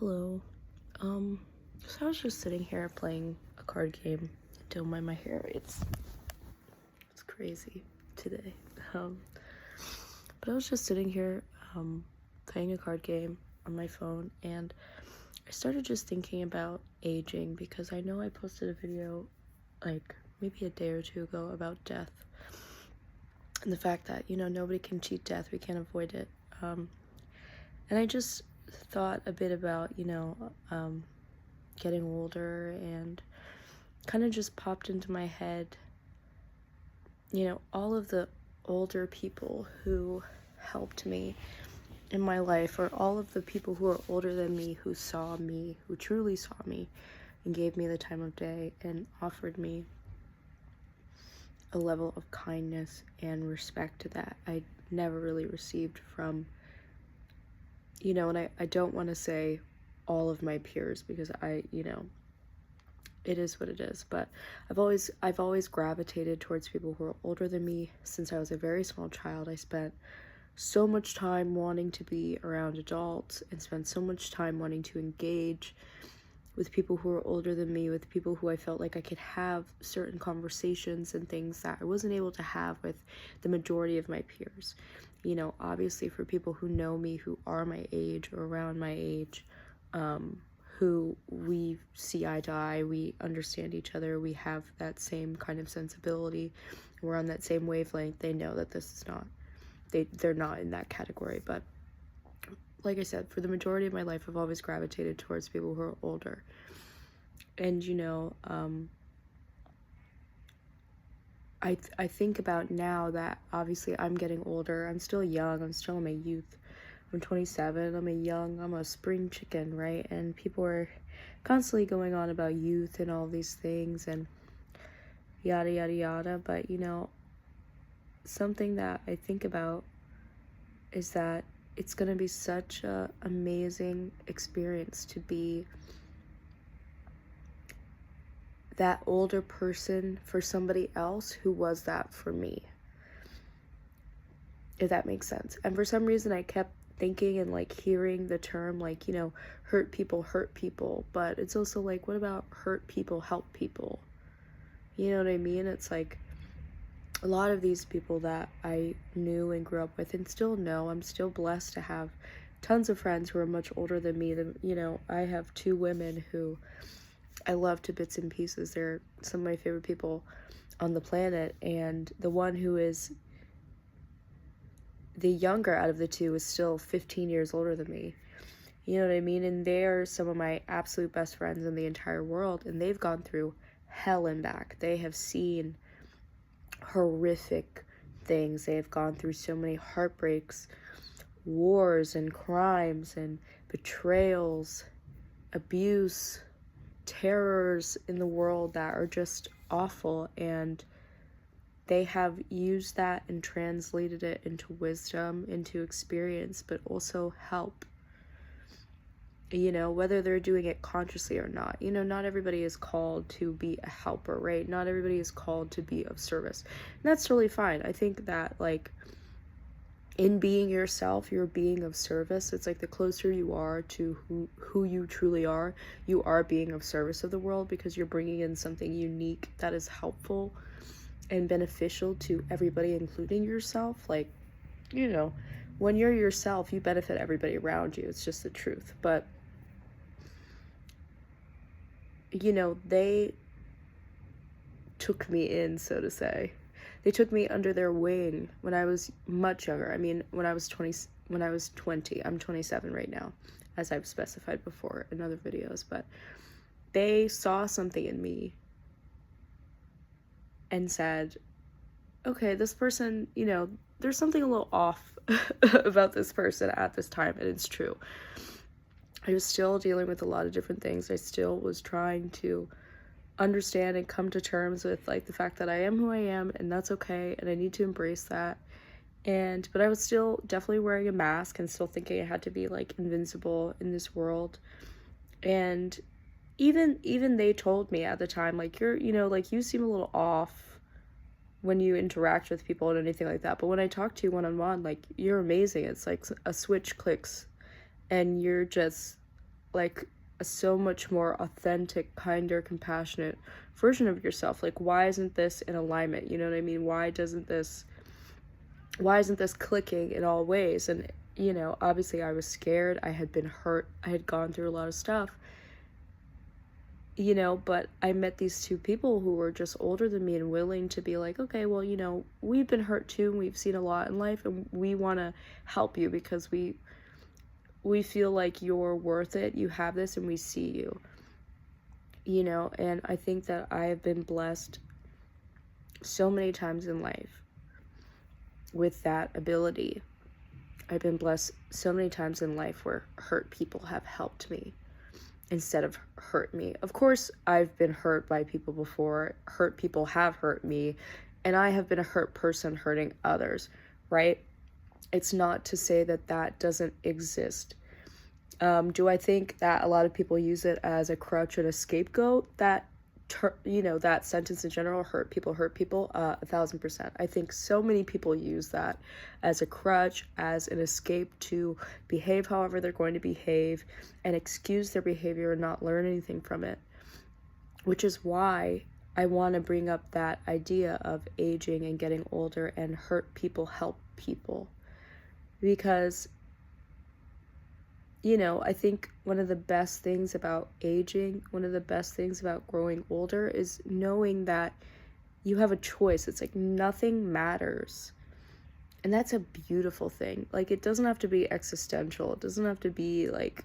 Hello. Um, so I was just sitting here playing a card game. Don't mind my hair. It's crazy today. Um, but I was just sitting here playing a card game on my phone, and I started just thinking about aging because I know I posted a video like maybe a day or two ago about death and the fact that nobody can cheat death. We can't avoid it. And I just thought a bit about getting older, and kind of just popped into my head, all of the older people who helped me in my life, or all of the people who are older than me, who saw me, who truly saw me, and gave me the time of day, and offered me a level of kindness and respect that I never really received from, and I don't want to say all of my peers, because it is what it is, but I've always gravitated towards people who are older than me since I was a very small child. I spent so much time wanting to be around adults, and spent so much time wanting to engage with people who are older than me, with people who I felt like I could have certain conversations and things that I wasn't able to have with the majority of my peers. Obviously for people who know me, who are my age or around my age, who we see eye to eye, we understand each other, we have that same kind of sensibility, we're on that same wavelength, they know that this is not, they're not in that category. But like I said, for the majority of my life, I've always gravitated towards people who are older. And I think about now that obviously I'm getting older. I'm still young, I'm still in my youth. I'm 27, I'm a spring chicken, right? And people are constantly going on about youth and all these things and yada yada yada. But something that I think about is that it's gonna be such a amazing experience to be that older person for somebody else who was that for me, if that makes sense. And for some reason I kept thinking and hearing the term hurt people, but it's also what about hurt people help people? You know what I mean? It's a lot of these people that I knew and grew up with and still know, I'm still blessed to have tons of friends who are much older than me. I have two women who I love to bits and pieces. They're some of my favorite people on the planet, and the one who is the younger out of the two is still 15 years older than me. You know what I mean? And they're some of my absolute best friends in the entire world, and they've gone through hell and back. They have seen horrific things. They have gone through so many heartbreaks, wars and crimes and betrayals, abuse, terrors in the world that are just awful, and they have used that and translated it into wisdom, into experience, but also help. Whether they're doing it consciously or not. Not everybody is called to be a helper, right? Not everybody is called to be of service. And that's totally fine. I think that, in being yourself, you're being of service. It's the closer you are to who you truly are, you are being of service of the world, because you're bringing in something unique that is helpful and beneficial to everybody, including yourself. When you're yourself, you benefit everybody around you. It's just the truth. But they took me in, so to say. They took me under their wing when I was much younger. When I was 20, I'm 27 right now, as I've specified before in other videos, but they saw something in me and said, okay, this person, there's something a little off about this person at this time, and it's true. I was still dealing with a lot of different things. I still was trying to understand and come to terms with the fact that I am who I am, and that's okay, and I need to embrace that. But I was still definitely wearing a mask and still thinking I had to be invincible in this world. And even they told me at the time, you're, you seem a little off when you interact with people and anything like that, but when I talk to you one-on-one, you're amazing. It's a switch clicks and you're just like a so much more authentic, kinder, compassionate version of yourself. Like, why isn't this in alignment? You know what I mean? Why isn't this clicking in all ways? And, you know, obviously I was scared, I had been hurt, I had gone through a lot of stuff, you know, but I met these two people who were just older than me and willing to be like, okay, well, you know, we've been hurt too, and we've seen a lot in life, and we want to help you because we feel like you're worth it, you have this, and we see you, you know. And I think that I have been blessed so many times in life with that ability. I've been blessed so many times in life where hurt people have helped me instead of hurt me. Of course, I've been hurt by people before. Hurt people have hurt me, and I have been a hurt person hurting others, right? It's not to say that that doesn't exist. Do I think that a lot of people use it as a crutch and a scapegoat? You know, that sentence in general, hurt people, 1,000%. I think so many people use that as a crutch, as an escape to behave however they're going to behave and excuse their behavior and not learn anything from it. Which is why I want to bring up that idea of aging and getting older and hurt people help people. Because, you know, I think one of the best things about aging, one of the best things about growing older is knowing that you have a choice. It's like nothing matters. And that's a beautiful thing. Like, it doesn't have to be existential. It doesn't have to be like,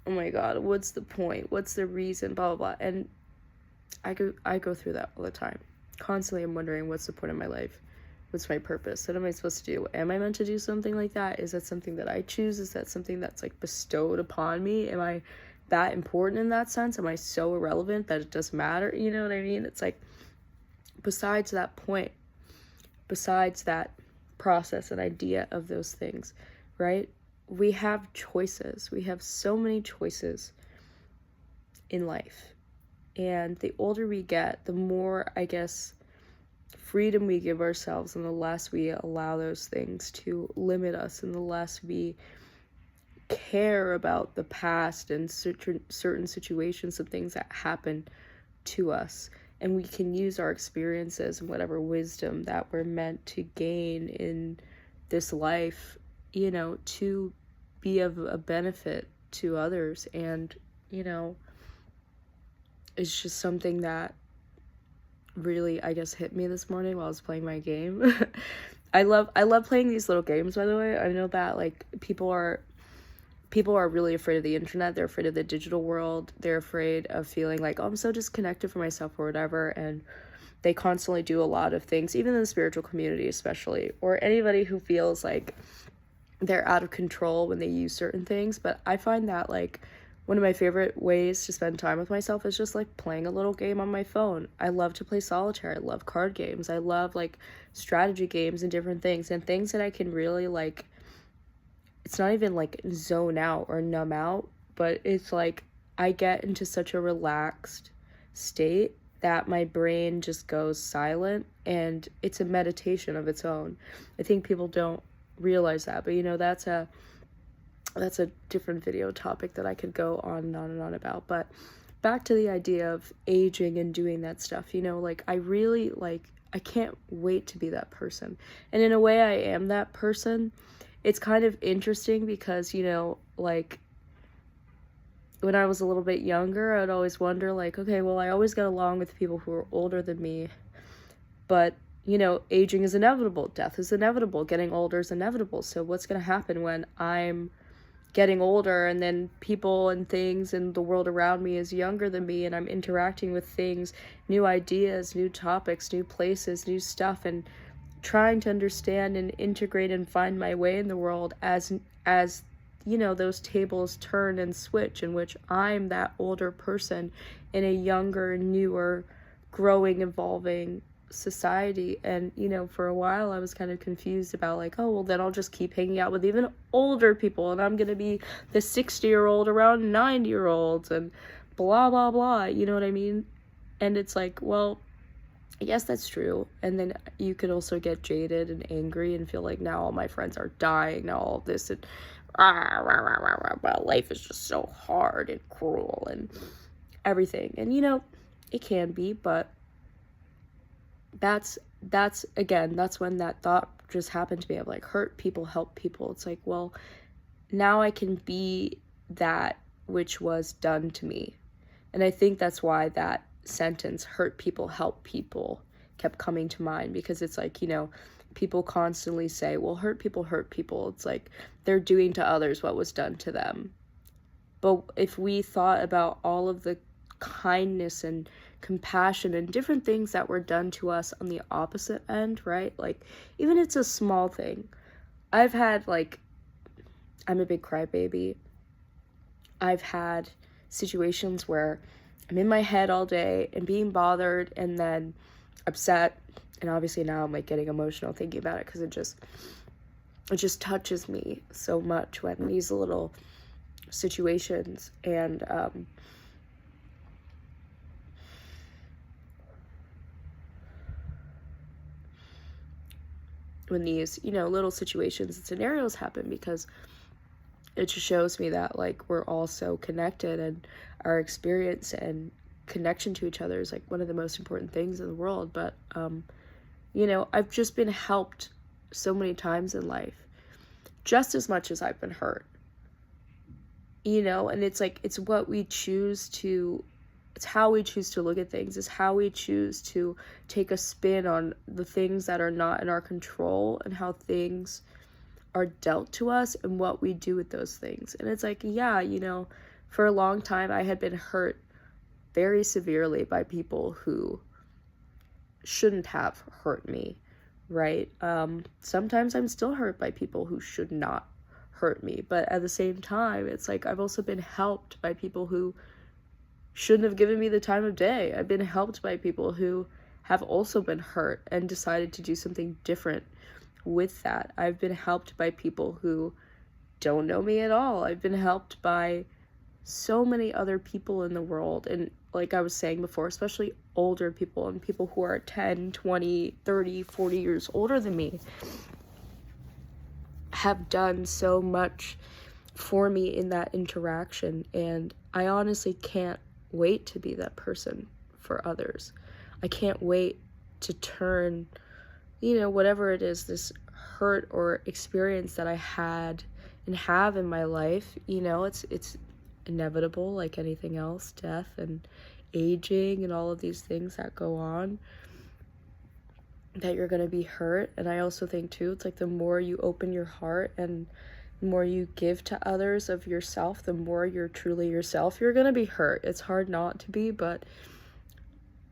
oh my God, what's the point? What's the reason? Blah, blah, blah. And I go through that all the time. Constantly I'm wondering, what's the point of my life? What's my purpose? What am I supposed to do? Am I meant to do something like that? Is that something that I choose? Is that something that's like bestowed upon me? Am I that important in that sense? Am I so irrelevant that it doesn't matter? You know what I mean? It's like, besides that point, besides that process and idea of those things, right? We have choices. We have so many choices in life. And the older we get, the more, I guess, freedom we give ourselves, and the less we allow those things to limit us, and the less we care about the past and certain situations and things that happen to us. And we can use our experiences and whatever wisdom that we're meant to gain in this life, you know, to be of a benefit to others. And, you know, it's just something that really, I guess, hit me this morning while I was playing my game. I love playing these little games, by the way. I know that, like, people are really afraid of the internet. They're afraid of the digital world. They're afraid of feeling like, oh, I'm so disconnected from myself or whatever. And they constantly do a lot of things, even in the spiritual community especially, or anybody who feels like they're out of control when they use certain things. But I find that, like, one of my favorite ways to spend time with myself is just like playing a little game on my phone. I love to play solitaire. I love card games. I love like strategy games and different things that I can really like. It's not even like zone out or numb out, but it's like I get into such a relaxed state that my brain just goes silent, and it's a meditation of its own. I think people don't realize that, but you know, that's a different video topic that I could go on and on and on about. But back to the idea of aging and doing that stuff, you know, like I can't wait to be that person. And in a way I am that person. It's kind of interesting because, you know, like when I was a little bit younger, I'd always wonder like, okay, well, I always got along with people who are older than me, but you know, aging is inevitable, death is inevitable, getting older is inevitable. So what's going to happen when I'm getting older and then people and things and the world around me is younger than me, and I'm interacting with things, new ideas, new topics, new places, new stuff, and trying to understand and integrate and find my way in the world as you know, those tables turn and switch, in which I'm that older person in a younger, newer, growing, evolving society. And you know, for a while I was kind of confused about like, oh well, then I'll just keep hanging out with even older people and I'm gonna be the 60-year-old around 90-year-olds and blah blah blah, you know what I mean? And it's like, well, yes, that's true. And then you could also get jaded and angry and feel like now all my friends are dying, now all of this, life is just so hard and cruel and everything. And it can be, but that's again, that's when that thought just happened to me of like, hurt people, help people. It's like, well, now I can be that which was done to me. And I think that's why that sentence, hurt people, help people, kept coming to mind, because it's like, people constantly say, well, hurt people hurt people. It's like they're doing to others what was done to them. But if we thought about all of the kindness and compassion and different things that were done to us on the opposite end, right? Like, even it's a small thing. I've had, like, I'm a big crybaby. I've had situations where I'm in my head all day and being bothered and then upset, and obviously now I'm like getting emotional thinking about it, because it just touches me so much when these little situations and when these little situations and scenarios happen, because it just shows me that like we're all so connected, and our experience and connection to each other is like one of the most important things in the world. But I've just been helped so many times in life, just as much as I've been hurt. And it's like, it's what we choose to, it's how we choose to look at things, it's how we choose to take a spin on the things that are not in our control, and how things are dealt to us and what we do with those things. And it's like, yeah, for a long time I had been hurt very severely by people who shouldn't have hurt me, right? Sometimes I'm still hurt by people who should not hurt me, but at the same time, it's like I've also been helped by people who shouldn't have given me the time of day. I've been helped by people who have also been hurt and decided to do something different with that. I've been helped by people who don't know me at all. I've been helped by so many other people in the world, and like I was saying before, especially older people and people who are 10, 20, 30, 40 years older than me, have done so much for me in that interaction. And I honestly can't wait to be that person for others. I can't wait to turn, whatever it is, this hurt or experience that I had and have in my life, it's inevitable, like anything else, death and aging and all of these things that go on, that you're going to be hurt. And I also think too, it's like the more you open your heart and the more you give to others of yourself, the more you're truly yourself. You're going to be hurt. It's hard not to be, but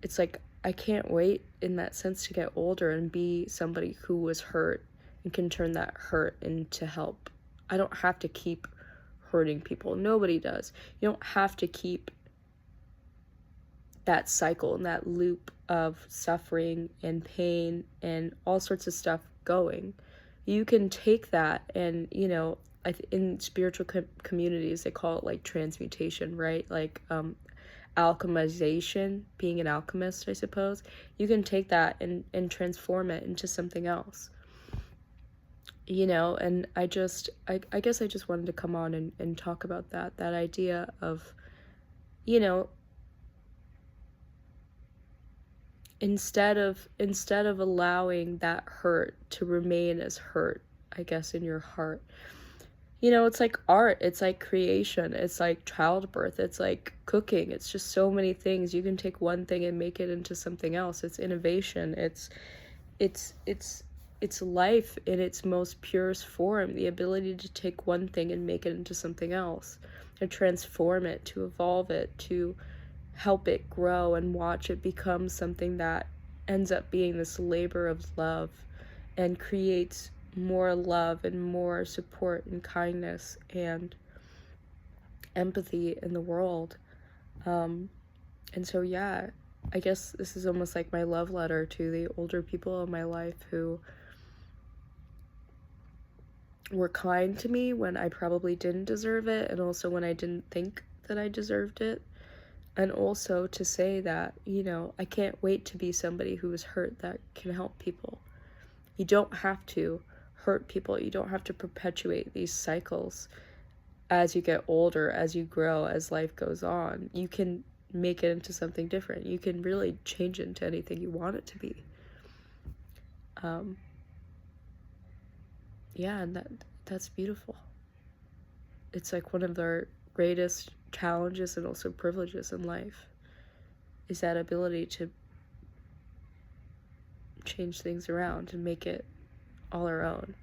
it's like I can't wait in that sense to get older and be somebody who was hurt and can turn that hurt into help. I don't have to keep hurting people. Nobody does. You don't have to keep that cycle and that loop of suffering and pain and all sorts of stuff going. You can take that and, in spiritual communities, they call it like transmutation, right? Like alchemization, being an alchemist, I suppose. You can take that and transform it into something else. And I guess I just wanted to come on and talk about that idea of, instead of allowing that hurt to remain as hurt, I guess, in your heart. It's like art, it's like creation, it's like childbirth, it's like cooking. It's just so many things. You can take one thing and make it into something else. It's innovation. It's life in its most purest form, the ability to take one thing and make it into something else, to transform it, to evolve it, to help it grow and watch it become something that ends up being this labor of love and creates more love and more support and kindness and empathy in the world. And so, yeah, I guess this is almost like my love letter to the older people in my life who were kind to me when I probably didn't deserve it, and also when I didn't think that I deserved it. And also to say that, I can't wait to be somebody who is hurt that can help people. You don't have to hurt people. You don't have to perpetuate these cycles as you get older, as you grow, as life goes on. You can make it into something different. You can really change it into anything you want it to be. Yeah, and that's beautiful. It's like one of our greatest challenges and also privileges in life, is that ability to change things around and make it all our own.